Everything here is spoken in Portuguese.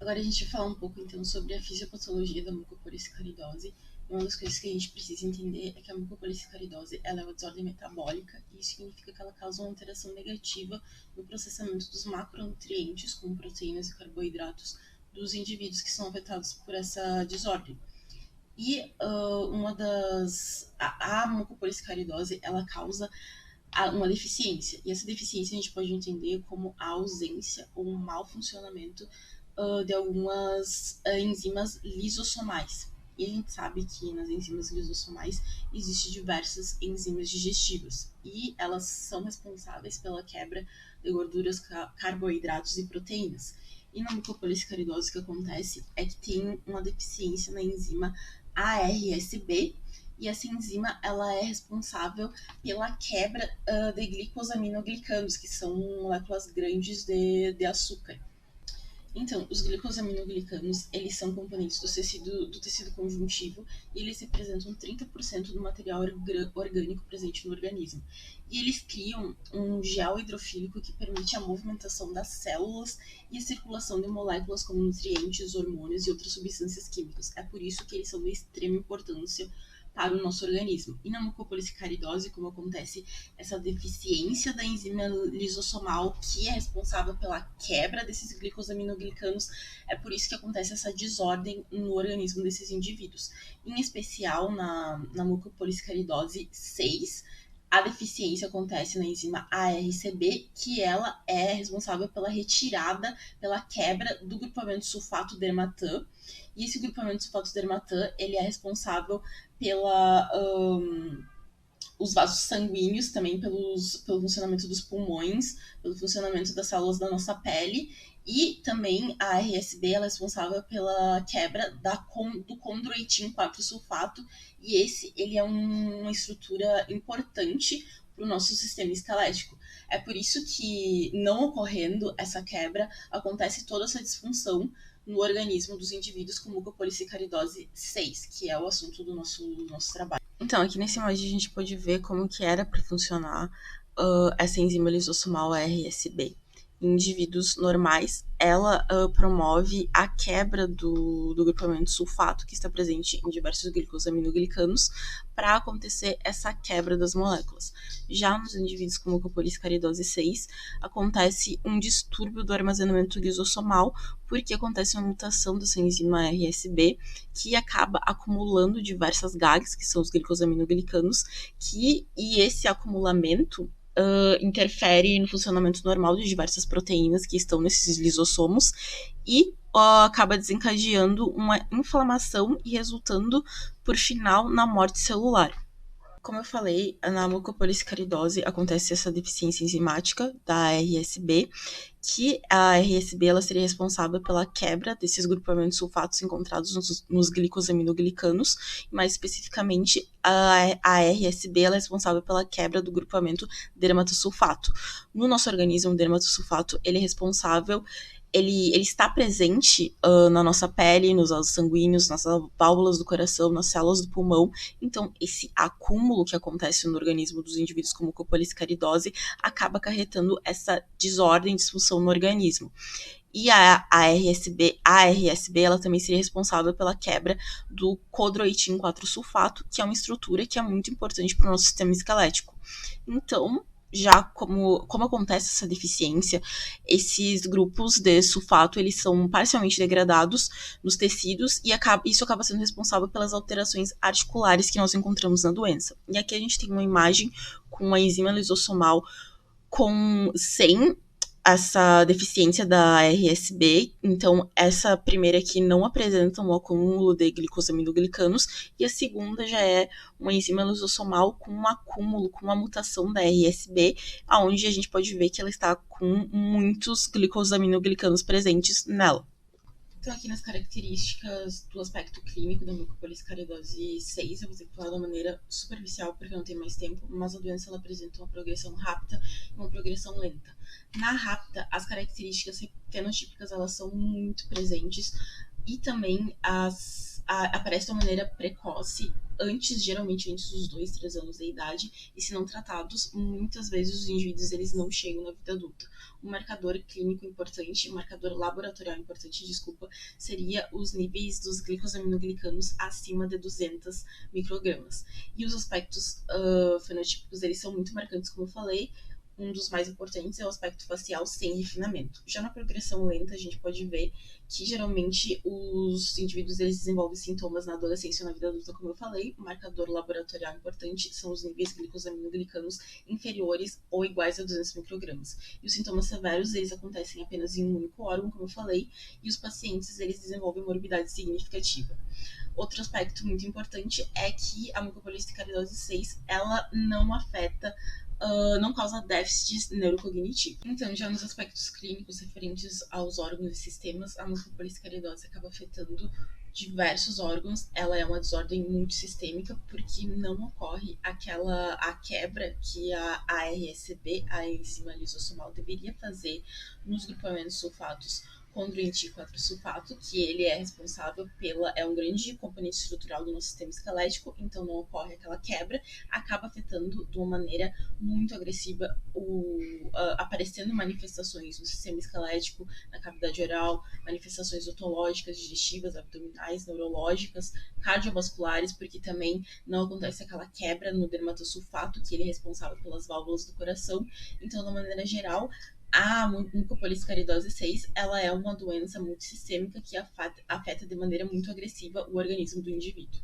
Agora a gente vai falar um pouco então sobre a fisiopatologia da mucopolissacaridose. Uma das coisas que a gente precisa entender é que a mucopolissacaridose ela é uma desordem metabólica e isso significa que ela causa uma alteração negativa no processamento dos macronutrientes, como proteínas e carboidratos, dos indivíduos que são afetados por essa desordem. E a mucopolissacaridose ela causa uma deficiência. E essa deficiência a gente pode entender como a ausência ou um mau funcionamento de algumas enzimas lisossomais. E a gente sabe que nas enzimas lisossomais existem diversas enzimas digestivas e elas são responsáveis pela quebra de gorduras, carboidratos e proteínas. E na mucopolissacaridose o que acontece é que tem uma deficiência na enzima ARSB, e essa enzima ela é responsável pela quebra de glicosaminoglicanos, que são moléculas grandes de açúcar. Então, os glicosaminoglicanos, eles são componentes do tecido conjuntivo e eles representam 30% do material orgânico presente no organismo. E eles criam um gel hidrofílico que permite a movimentação das células e a circulação de moléculas como nutrientes, hormônios e outras substâncias químicas. É por isso que eles são de extrema importância para o nosso organismo. E na mucopolissacaridose, como acontece essa deficiência da enzima lisossomal, que é responsável pela quebra desses glicosaminoglicanos, é por isso que acontece essa desordem no organismo desses indivíduos. Em especial na mucopolissacaridose 6, a deficiência acontece na enzima ARCB, que ela é responsável pela retirada, pela quebra do grupamento sulfato dermatã. E esse grupamento sulfato dermatã, ele é responsável pela os vasos sanguíneos, também pelo funcionamento dos pulmões, pelo funcionamento das células da nossa pele, e também a RSB ela é responsável pela quebra do condroitin 4-sulfato, e ele é uma estrutura importante para o nosso sistema esquelético. É por isso que, não ocorrendo essa quebra, acontece toda essa disfunção no organismo dos indivíduos com mucopolissacaridose 6, que é o assunto do nosso trabalho. Então, aqui nessa imagem a gente pode ver como que era para funcionar essa enzima lisossomal RSB. Em indivíduos normais, ela promove a quebra do grupamento sulfato, que está presente em diversos glicosaminoglicanos, para acontecer essa quebra das moléculas. Já nos indivíduos com mucopolissacaridose 6, acontece um distúrbio do armazenamento lisossomal, porque acontece uma mutação dessa enzima RSB, que acaba acumulando diversas GAGs, que são os glicosaminoglicanos, e esse acumulamento interfere no funcionamento normal de diversas proteínas que estão nesses lisossomos e acaba desencadeando uma inflamação e resultando, por final, na morte celular. Como eu falei, na mucopolissacaridose acontece essa deficiência enzimática da RSB, que a RSB ela seria responsável pela quebra desses grupamentos sulfatos encontrados nos glicosaminoglicanos, mais especificamente a RSB ela é responsável pela quebra do grupamento dermatosulfato. No nosso organismo, o dermatosulfato ele é responsável ele está presente na nossa pele, nos vasos sanguíneos, nas válvulas do coração, nas células do pulmão. Então, esse acúmulo que acontece no organismo dos indivíduos com mucopolissacaridose acaba acarretando essa desordem, disfunção no organismo. E a RSB ela também seria responsável pela quebra do codroitin 4-sulfato, que é uma estrutura que é muito importante para o nosso sistema esquelético. Então, já como acontece essa deficiência, esses grupos de sulfato eles são parcialmente degradados nos tecidos e isso acaba sendo responsável pelas alterações articulares que nós encontramos na doença. E aqui a gente tem uma imagem com a enzima lisossomal sem essa deficiência da RSB, então essa primeira aqui não apresenta um acúmulo de glicosaminoglicanos, e a segunda já é uma enzima lisossomal com um acúmulo, com uma mutação da RSB, onde a gente pode ver que ela está com muitos glicosaminoglicanos presentes nela. Então, aqui nas características do aspecto clínico da mucopolissacaridose 6, eu vou ter que falar de uma maneira superficial porque não tem mais tempo, mas a doença ela apresenta uma progressão rápida e uma progressão lenta. Na rápida, as características fenotípicas elas são muito presentes e também as aparece de uma maneira precoce, geralmente antes dos 2, 3 anos de idade, e se não tratados, muitas vezes os indivíduos eles não chegam na vida adulta. Um marcador clínico importante, um marcador laboratorial importante, desculpa, seria os níveis dos glicosaminoglicanos acima de 200 microgramas. E os aspectos fenotípicos, eles são muito marcantes, como eu falei. Um dos mais importantes é o aspecto facial sem refinamento. Já na progressão lenta, a gente pode ver que geralmente os indivíduos eles desenvolvem sintomas na adolescência ou na vida adulta, como eu falei. O marcador laboratorial importante são os níveis glicosaminoglicanos inferiores ou iguais a 200 microgramas. E os sintomas severos, eles acontecem apenas em um único órgão, como eu falei, e os pacientes eles desenvolvem morbidade significativa. Outro aspecto muito importante é que a mucopolissacaridose 6, ela não afeta não causa déficits neurocognitivos. Então, já nos aspectos clínicos referentes aos órgãos e sistemas, a mucopolissacaridose acaba afetando diversos órgãos. Ela é uma desordem multissistêmica porque não ocorre a quebra que a ARSB, a enzima lisossomal, deveria fazer nos grupamentos sulfatos condroitin 4-sulfato, que ele é responsável é um grande componente estrutural do nosso sistema esquelético, então não ocorre aquela quebra, acaba afetando de uma maneira muito agressiva, aparecendo manifestações no sistema esquelético, na cavidade oral, manifestações otológicas, digestivas, abdominais, neurológicas, cardiovasculares, porque também não acontece aquela quebra no dermatossulfato, que ele é responsável pelas válvulas do coração. Então, de uma maneira geral, a mucopolissacaridose 6, ela é uma doença multissistêmica que afeta de maneira muito agressiva o organismo do indivíduo.